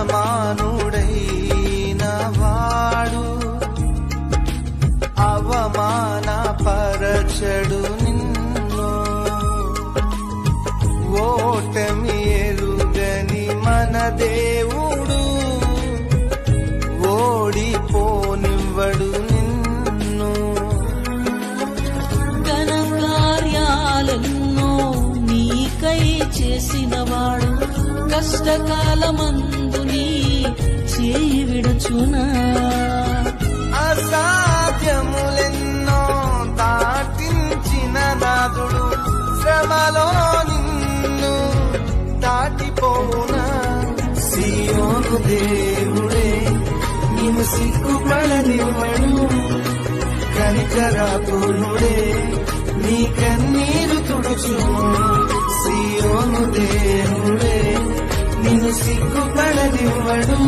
సమానుడైన వాడు అవమానపరచడు నిన్ను. ఓటమి ఎరుగని మన దేవుడు ఓడిపోనివ్వడు నిన్ను. ఘన కార్యాలెన్నో నీకై చేసినవాడు కష్టకాలమందు నీ చేయి విడచునా. అసాధ్యములెన్నో దాటించిన నాదుడు శ్రమలో నిన్ను దాటిపోవునా. సియోను దేవుడే నిన్ను సిగ్గుపడనివ్వడు, కనికరాపూర్ణుడే నీ కన్నీరు తుడుచును. సియోను దేవుడే నిన్ను సిగ్గుపడనివ్వడు,